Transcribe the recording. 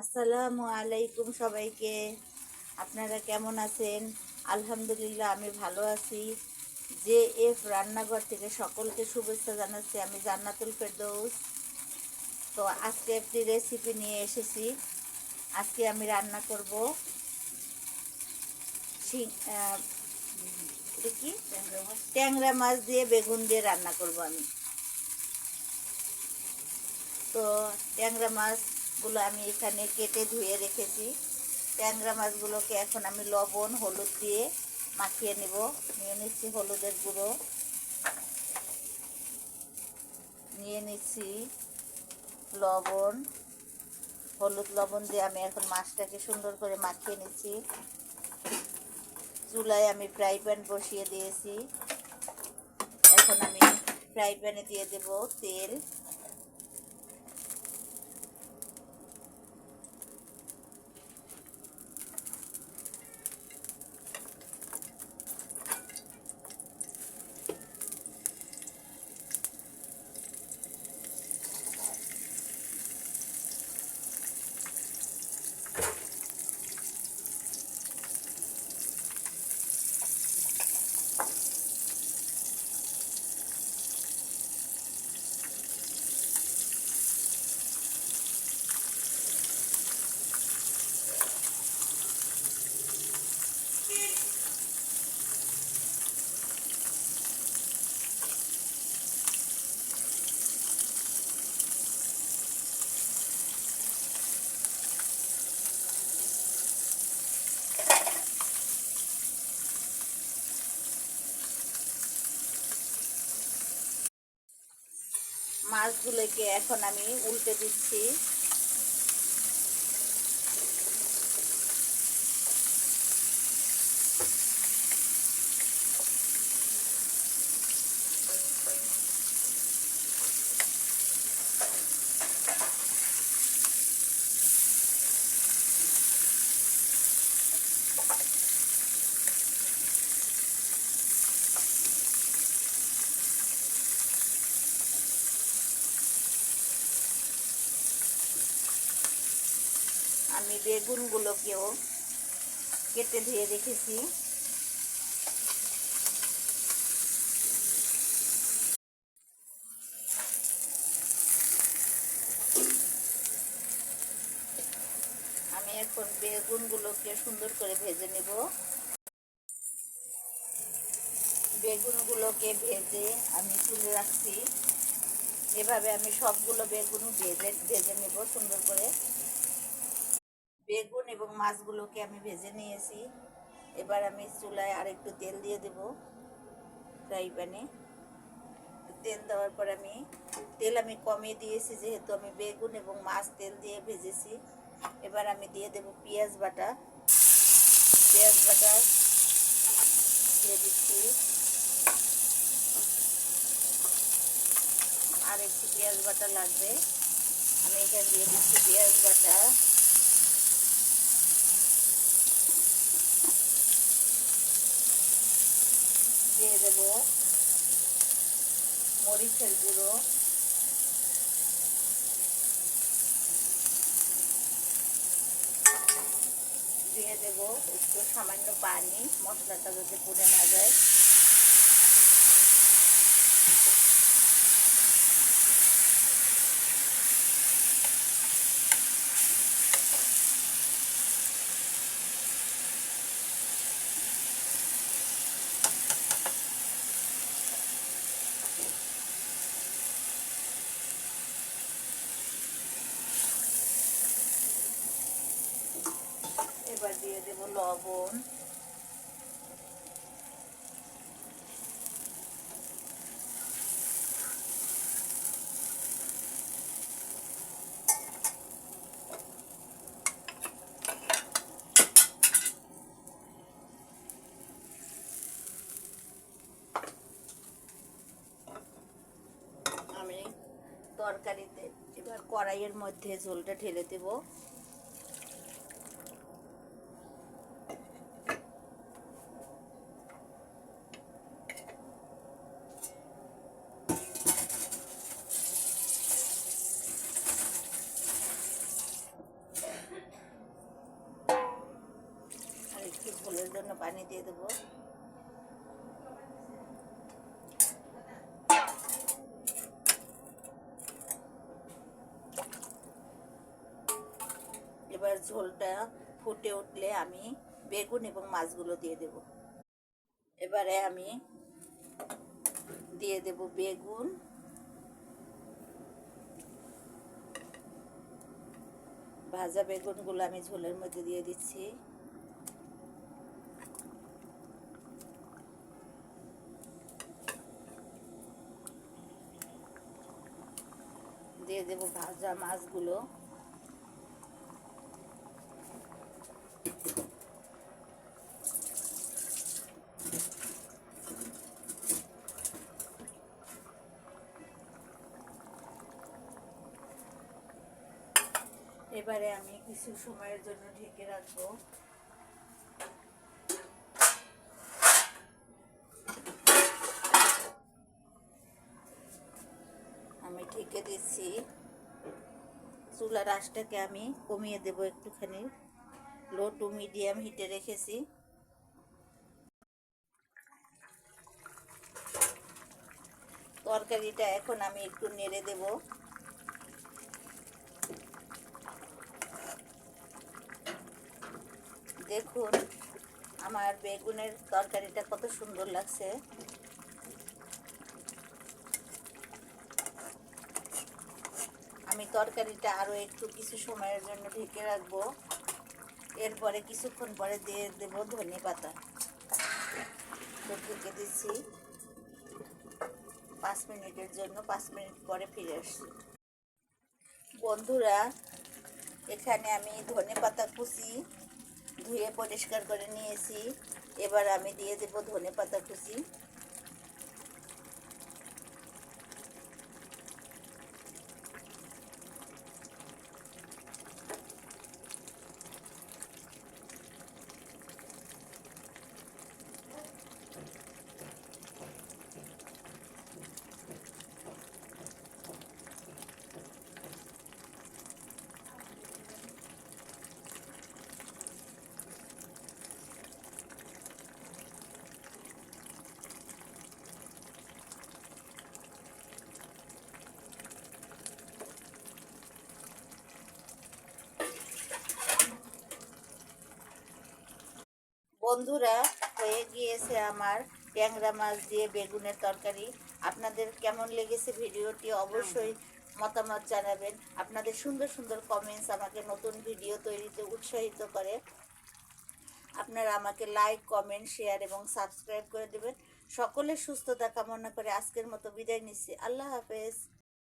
আসসালামু আলাইকুম সবাইকে। আপনারা কেমন আছেন? আলহামদুলিল্লাহ আমি ভালো আছি। জে এফ রান্নাঘর থেকে সকলকে শুভেচ্ছা জানাচ্ছি। আমি জান্নাতুল ফেরদৌস। তো আজকে একটি রেসিপি নিয়ে এসেছি। আজকে আমি রান্না করব এটা কি ট্যাংরা মাছ দিয়ে বেগুন দিয়ে রান্না করব আমি। তো ট্যাংরা মাছগুলো আমি এখানে কেটে ধুয়ে রেখেছি। ট্যাংরা মাছগুলোকে এখন আমি লবণ হলুদ দিয়ে মাখিয়ে নেব। নিয়ে নিচ্ছি হলুদের গুঁড়ো, নিয়ে নিচ্ছি লবণ, হলুদ লবণ দিয়ে আমি এখন মাছটাকে সুন্দর করে মাখিয়ে নিচ্ছি। চুলায় আমি ফ্রাই প্যান বসিয়ে দিয়েছি। এখন আমি ফ্রাই প্যানে দিয়ে দেব তেল। মাছগুলোকে এখন আমি উল্টে দিচ্ছি। আমি বেগুনগুলোকেও কেটে ধুয়ে রেখেছি। আমি এখন বেগুনগুলোকে সুন্দর করে ভেজে নেব। বেগুনগুলোকে ভেজে আমি তুলে রাখছি। এভাবে আমি সবগুলো বেগুন ভেজে নেব সুন্দর করে। বেগুন এবং মাছগুলোকে আমি ভেজে নিয়েছি। এবার আমি চুলায় আরেকটু তেল দিয়ে দেব ফ্রাই প্যানে। তেল দেওয়ার পর তেল আমি কমিয়ে দিয়েছি, যেহেতু আমি বেগুন এবং মাছ তেল দিয়ে ভেজেছি। এবার আমি দিয়ে দেব পেঁয়াজ বাটা। পেঁয়াজ বাটা দিয়ে দিচ্ছি। আর একটু পেঁয়াজ বাটা লাগবে। আমি এখানে দিয়ে দিচ্ছি পেঁয়াজ বাটা। দিয়ে দেব মরিচের গুঁড়ো, দিয়ে দেব একটু সামান্য পানি, মশলাটা যাতে পুড়ে না যায়। এবার দিয়ে দেব লবণ, আমি তরকারিতে এবার কড়াইয়ের মধ্যে ঝোলটা ঢেলে দেব। একটু ঝোলের জন্য পানি দিয়ে দেবো। এবার ঝোলটা ফুটে উঠলে আমি বেগুন এবং মাছগুলো দিয়ে দেব। এবারে আমি দিয়ে দেব বেগুন, ভাজা বেগুনগুলো আমি ঝোলের মধ্যে দিয়ে দিচ্ছি। দিয়ে দেব ভাজা মাছগুলো। এবারে আমি কিছু সময়ের জন্য ঢেকে রাখবো। আমি ঢেকে দিচ্ছি। চুলার আঁচটাকে আমি কমিয়ে দেব একটুখানি, লো টু মিডিয়াম হিটে রেখেছি। তরকারিটা এখন আমি একটু নেড়ে দেব। দেখুন আমার বেগুনের তরকারিটা কত সুন্দর লাগছে। আমি তরকারিটা আরও একটু কিছু সময়ের জন্য ঢেকে রাখবো। এরপরে কিছুক্ষণ পরে দিয়ে দেব ধনে পাতা। তো ঢেকে দিচ্ছি 5 মিনিটের জন্য। 5 মিনিট পরে ফিরে আসছি। বন্ধুরা, এখানে আমি ধনে পাতা কুচি ধুয়ে পরিষ্কার করে নিয়েছি। এবার আমি দিয়ে দেব ধনে পাতা কুচি। বন্ধুরা, হয়ে গিয়েছে আমার ট্যাংরা মাছ দিয়ে বেগুনের তরকারি। আপনাদের কেমন লেগেছে ভিডিওটি অবশ্যই মতামত জানাবেন। আপনাদের সুন্দর সুন্দর কমেন্টস আমাকে নতুন ভিডিও তৈরিতে উৎসাহিত করে। আপনারা আমাকে লাইক, কমেন্ট, শেয়ার এবং সাবস্ক্রাইব করে দেবেন। সকলের সুস্থতা কামনা করে আজকের মতো বিদায় নিচ্ছি। আল্লাহ হাফেজ।